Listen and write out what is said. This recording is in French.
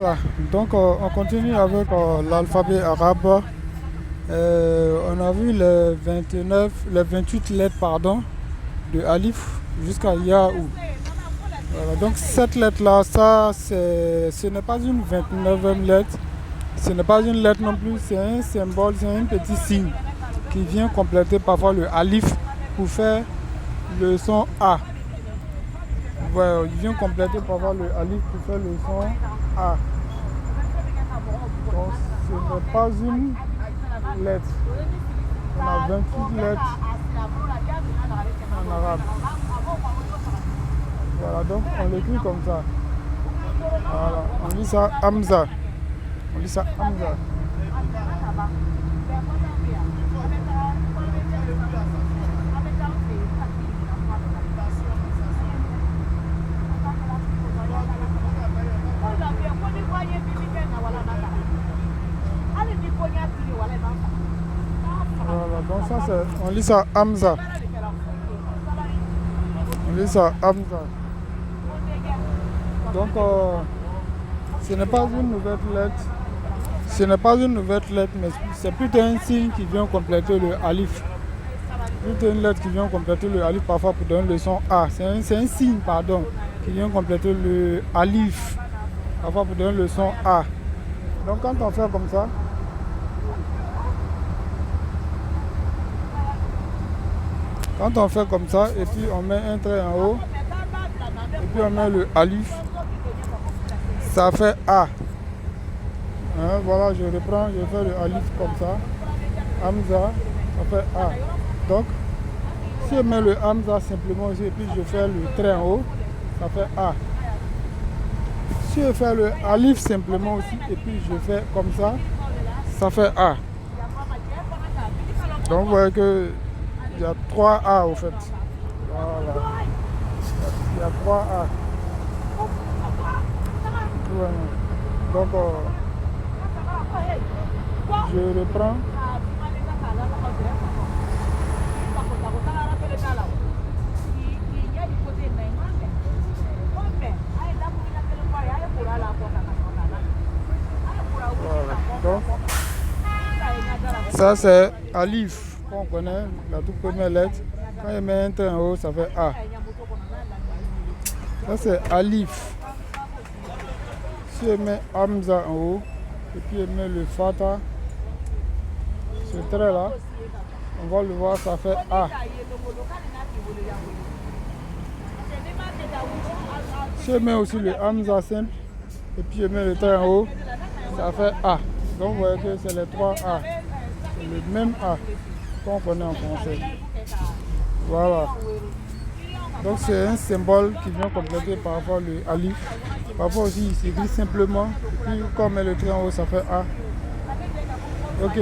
Voilà. Donc, on continue avec l'alphabet arabe. On a vu les 28 lettres, pardon, de Alif jusqu'à Yaou. Voilà. Donc, cette lettre-là, ce n'est pas une 29e lettre. Ce n'est pas une lettre non plus, c'est un symbole, c'est un petit signe qui vient compléter parfois le Alif pour faire le son A. Voilà, il vient compléter parfois le Alif pour faire le son A. Donc, ce n'est pas une lettre. On a 28 lettres en arabe. Voilà, donc on l'écrit comme ça. Voilà, on lit ça Hamza. On lit ça Hamza. Voilà, donc ça c'est, on lit ça Hamza. On lit ça Hamza. Donc ce n'est pas une nouvelle lettre. Ce n'est pas une nouvelle lettre, mais c'est plutôt un signe qui vient compléter le Alif. Plutôt une lettre qui vient compléter le Alif parfois pour donner le son A. C'est un signe, pardon, qui vient compléter le Alif parfois pour donner le son A. Donc quand on fait comme ça, et puis on met un trait en haut, et puis on met le Alif, ça fait A. Hein, voilà, je reprends, je fais le Alif comme ça. Hamza, ça fait A. Donc, si je mets le Hamza simplement aussi, et puis je fais le trait en haut, ça fait A. Si je fais le Alif simplement aussi, et puis je fais comme ça fait A. Donc, vous voyez qu'il y a 3 A au fait. Voilà. Il y a 3 A. Voilà. Donc, je reprends. Voilà. Donc, ça c'est Alif, qu'on connaît, la toute première lettre. Quand il met un trait en haut, ça fait A. Ça c'est Alif. Si je mets Hamza en haut, et puis je mets le Fata, ce trait là, on va le voir, ça fait A. Si je mets aussi le Hamza simple, et puis je mets le trait en haut, ça fait A. Donc vous voyez que c'est les 3 A. C'est le même A qu'on connaît en français. Voilà. Donc c'est un symbole qui vient compléter parfois le Alif. Parfois aussi il s'écrit simplement. Et puis quand on met le trait en haut, ça fait A. Ok.